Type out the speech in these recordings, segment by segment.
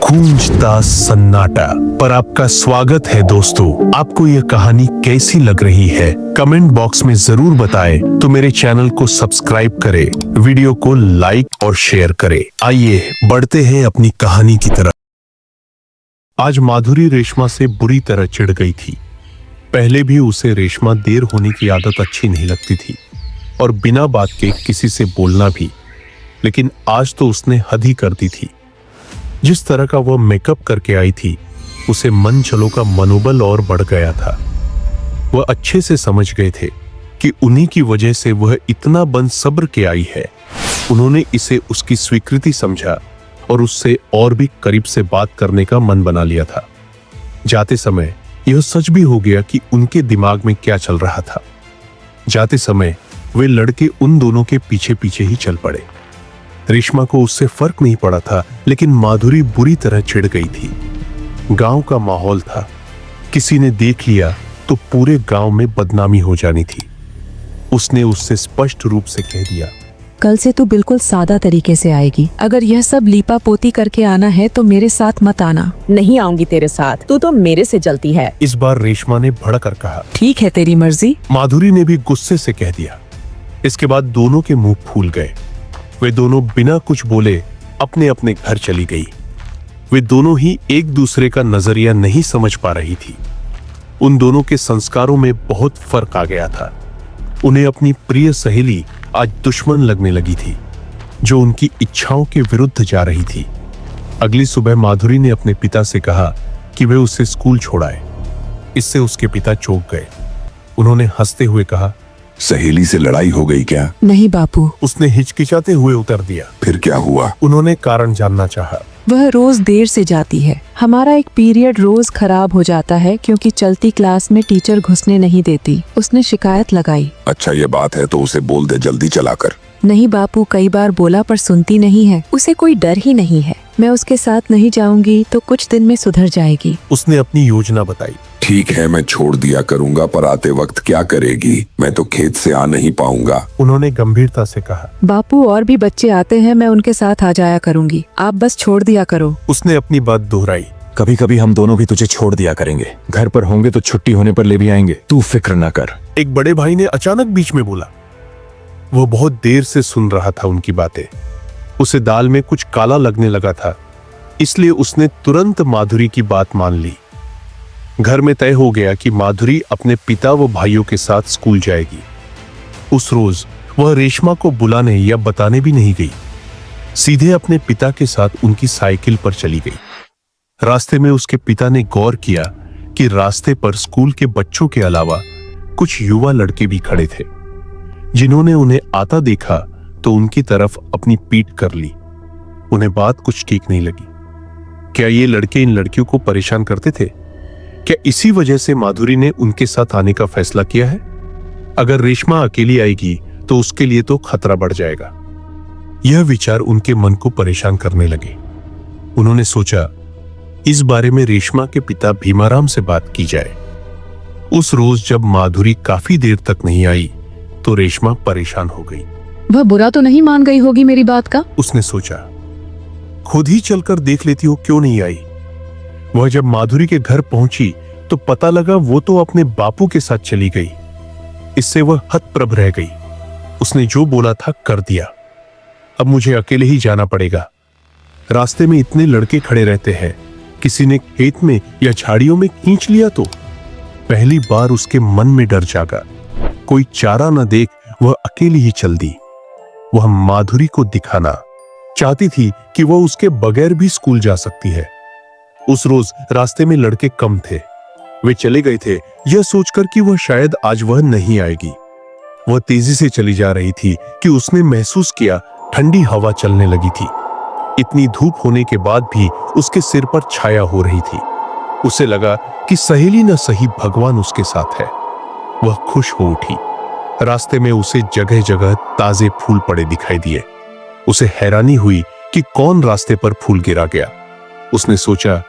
गूंजता सन्नाटा। पर आपका स्वागत है दोस्तों। आपको यह कहानी कैसी लग रही है कमेंट बॉक्स में जरूर बताएं। तो मेरे चैनल को सब्सक्राइब करें, वीडियो को लाइक और शेयर करें। आइए बढ़ते हैं अपनी कहानी की तरफ। आज माधुरी रेशमा से बुरी तरह चिढ़ गई थी। पहले भी उसे रेशमा देर होने की आदत अच्छी नहीं लगती थी और बिना बात के किसी से बोलना भी, लेकिन आज तो उसने हद ही कर दी थी। जिस तरह का वह मेकअप करके आई थी उसे मन चलो का मनोबल और बढ़ गया था। वह अच्छे से समझ गए थे कि उन्हीं की वजह से वह इतना बदसब्र के आई है। उन्होंने इसे उसकी स्वीकृति समझा और उससे और भी करीब से बात करने का मन बना लिया था। जाते समय यह सच भी हो गया कि उनके दिमाग में क्या चल रहा था। जाते समय वे लड़के उन दोनों के पीछे पीछे ही चल पड़े। रेशमा को उससे फर्क नहीं पड़ा था, लेकिन माधुरी बुरी तरह चिढ़ गई थी। गांव का माहौल था, किसी ने देख लिया तो पूरे गांव में बदनामी हो जानी थी। उसने उससे स्पष्ट रूप से कह दिया, कल से तू बिल्कुल सादा तरीके से आएगी। अगर यह सब लीपा पोती करके आना है तो मेरे साथ मत आना। नहीं आऊंगी तेरे साथ, तू तो मेरे से जलती है। इस बार रेशमा ने भड़क कर कहा। ठीक है, तेरी मर्जी। माधुरी ने भी गुस्से से कह दिया। इसके बाद दोनों के मुंह फूल गए। वे दोनों बिना कुछ बोले अपने अपने घर चली गई। वे दोनों ही एक दूसरे का नजरिया नहीं समझ पा रही थी। उन दोनों के संस्कारों में बहुत फर्क आ गया था। उन्हें अपनी प्रिय सहेली आज दुश्मन लगने लगी थी, जो उनकी इच्छाओं के विरुद्ध जा रही थी। अगली सुबह माधुरी ने अपने पिता से कहा कि वे उसे स्कूल छोड़ाए। इससे उसके पिता चौंक गए। उन्होंने हंसते हुए कहा, सहेली से लड़ाई हो गई क्या? नहीं बापू। उसने हिचकिचाते हुए उत्तर दिया। फिर क्या हुआ? उन्होंने कारण जानना चाहा। वह रोज देर से जाती है। हमारा एक पीरियड रोज खराब हो जाता है क्योंकि चलती क्लास में टीचर घुसने नहीं देती। उसने शिकायत लगाई। अच्छा ये बात है तो उसे बोल दे जल्दी चला कर। नहीं बापू, कई बार बोला पर सुनती नहीं है। उसे कोई डर ही नहीं है। मैं उसके साथ नहीं जाऊंगी तो कुछ दिन में सुधर जाएगी। उसने अपनी योजना बताई। ठीक है, मैं छोड़ दिया करूंगा, पर आते वक्त क्या करेगी? मैं तो खेत से आ नहीं पाऊंगा। उन्होंने गंभीरता से कहा। बापू, और भी बच्चे आते हैं, मैं उनके साथ आ जाया करूंगी। आप बस छोड़ दिया करो। उसने अपनी बात दोहराई। कभी कभी हम दोनों भी तुझे छोड़ दिया करेंगे। घर पर होंगे तो छुट्टी होने पर ले भी आएंगे, तू फिक्र न कर। एक बड़े भाई ने अचानक बीच में बोला। वह बहुत देर से सुन रहा था उनकी बातें। उसे दाल में कुछ काला लगने लगा था, इसलिए उसने तुरंत माधुरी की बात मान ली। घर में तय हो गया कि माधुरी अपने पिता व भाइयों के साथ स्कूल जाएगी। उस रोज वह रेशमा को बुलाने या बताने भी नहीं गई। सीधे अपने पिता के साथ उनकी साइकिल पर चली गई। रास्ते में उसके पिता ने गौर किया कि रास्ते पर स्कूल के बच्चों के अलावा कुछ युवा लड़के भी खड़े थे। जिन्होंने उन्हें आता देखा तो उनकी तरफ अपनी पीठ कर ली। उन्हें बात कुछ ठीक नहीं लगी। क्या ये लड़के इन लड़कियों को परेशान करते थे? क्या इसी वजह से माधुरी ने उनके साथ आने का फैसला किया है? अगर रेशमा अकेली आएगी तो उसके लिए तो खतरा बढ़ जाएगा। यह विचार उनके मन को परेशान करने लगे। उन्होंने सोचा इस बारे में रेशमा के पिता भीमाराम से बात की जाए। उस रोज जब माधुरी काफी देर तक नहीं आई तो रेशमा परेशान हो गई। वह बुरा तो नहीं मान गई होगी मेरी बात का? उसने सोचा खुद ही चलकर देख लेती हो क्यों नहीं आई। वह जब माधुरी के घर पहुंची तो पता लगा वो तो अपने बापू के साथ चली गई। इससे वह हतप्रभ रह गई। उसने जो बोला था कर दिया। अब मुझे अकेले ही जाना पड़ेगा। रास्ते में इतने लड़के खड़े रहते हैं, किसी ने खेत में या झाड़ियों में खींच लिया तो? पहली बार उसके मन में डर जागा। कोई चारा न देख वह अकेली ही चल दी। वह माधुरी को दिखाना चाहती थी कि वह उसके बगैर भी स्कूल जा सकती है। उस रोज रास्ते में लड़के कम थे। वे चले गए थे यह सोचकर कि वह शायद आज वह नहीं आएगी। वह तेजी से चली जा रही थी कि उसने महसूस किया ठंडी हवा चलने लगी थी। इतनी धूप होने के बाद भी उसके सिर पर छाया हो रही थी। उसे लगा कि सहेली न सही भगवान उसके साथ है। वह खुश हो उठी। रास्ते में उसे जगह जगह ताजे फूल पड़े दिखाई दिए। उसे हैरानी हुई कि कौन रास्ते पर फूल गिरा गया। उसने सोचा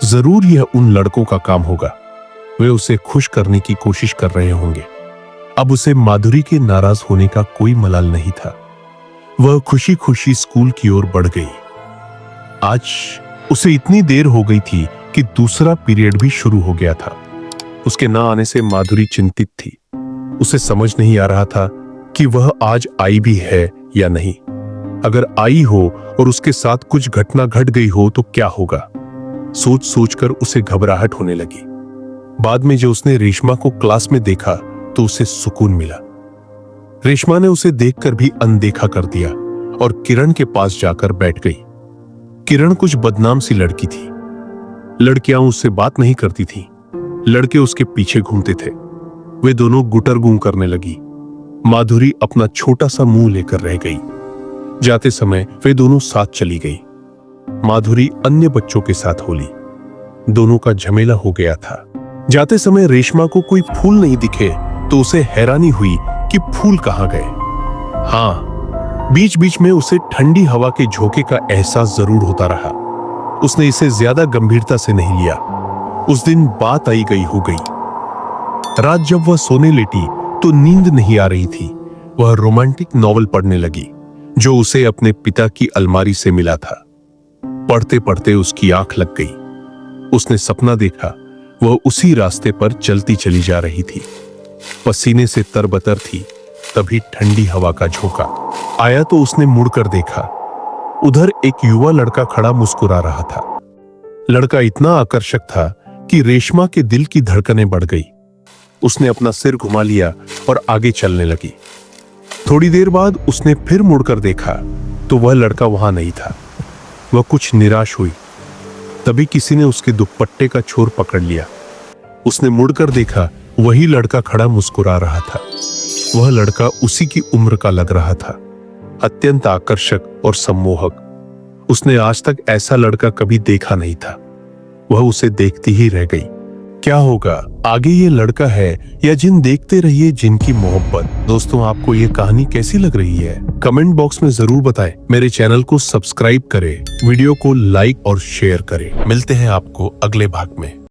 जरूर यह उन लड़कों का काम होगा। वे उसे खुश करने की कोशिश कर रहे होंगे। अब उसे माधुरी के नाराज होने का कोई मलाल नहीं था। वह खुशी खुशी स्कूल की ओर बढ़ गई। आज उसे इतनी देर हो गई थी कि दूसरा पीरियड भी शुरू हो गया था। उसके ना आने से माधुरी चिंतित थी। उसे समझ नहीं आ रहा था कि वह आज आई भी है या नहीं। अगर आई हो और उसके साथ कुछ घटना घट गई हो तो क्या होगा। सोच सोचकर उसे घबराहट होने लगी। बाद में जो उसने रेशमा को क्लास में देखा तो उसे सुकून मिला। रेशमा ने उसे देखकर भी अनदेखा कर दिया और किरण के पास जाकर बैठ गई। किरण कुछ बदनाम सी लड़की थी। लड़कियां उससे बात नहीं करती थीं। लड़के उसके पीछे घूमते थे। वे दोनों गुटरगूं करने लगी। माधुरी अपना छोटा सा मुंह लेकर रह गई। जाते समय वे दोनों साथ चली गई। माधुरी अन्य बच्चों के साथ होली। दोनों का झमेला हो गया था। जाते समय रेशमा को कोई फूल नहीं दिखे तो उसे हैरानी हुई कि फूल कहां गए। हाँ, बीच बीच में उसे ठंडी हवा के झोंके का एहसास जरूर होता रहा। उसने इसे ज्यादा गंभीरता से नहीं लिया। उस दिन बात आई गई हो गई। रात जब वह सोने लेटी तो नींद नहीं आ रही थी। वह रोमांटिक नॉवल पढ़ने लगी जो उसे अपने पिता की अलमारी से मिला था। पढ़ते पढ़ते उसकी आंख लग गई। उसने सपना देखा वह उसी रास्ते पर चलती चली जा रही थी। पसीने से तरबतर थी। तभी ठंडी हवा का झोंका आया तो उसने मुड़कर देखा। उधर एक युवा लड़का खड़ा मुस्कुरा रहा था। लड़का इतना आकर्षक था कि रेशमा के दिल की धड़कनें बढ़ गई। उसने अपना सिर घुमा लिया और आगे चलने लगी। थोड़ी देर बाद उसने फिर मुड़कर देखा तो वह लड़का वहां नहीं था। वह कुछ निराश हुई। तभी किसी ने उसके दुपट्टे का छोर पकड़ लिया। उसने मुड़कर देखा, वही लड़का खड़ा मुस्कुरा रहा था। वह लड़का उसी की उम्र का लग रहा था, अत्यंत आकर्षक और सम्मोहक। उसने आज तक ऐसा लड़का कभी देखा नहीं था। वह उसे देखती ही रह गई। क्या होगा आगे, ये लड़का है या जिन? देखते रहिए जिनकी मोहब्बत। दोस्तों, आपको ये कहानी कैसी लग रही है कमेंट बॉक्स में जरूर बताएं। मेरे चैनल को सब्सक्राइब करें, वीडियो को लाइक और शेयर करें। मिलते हैं आपको अगले भाग में।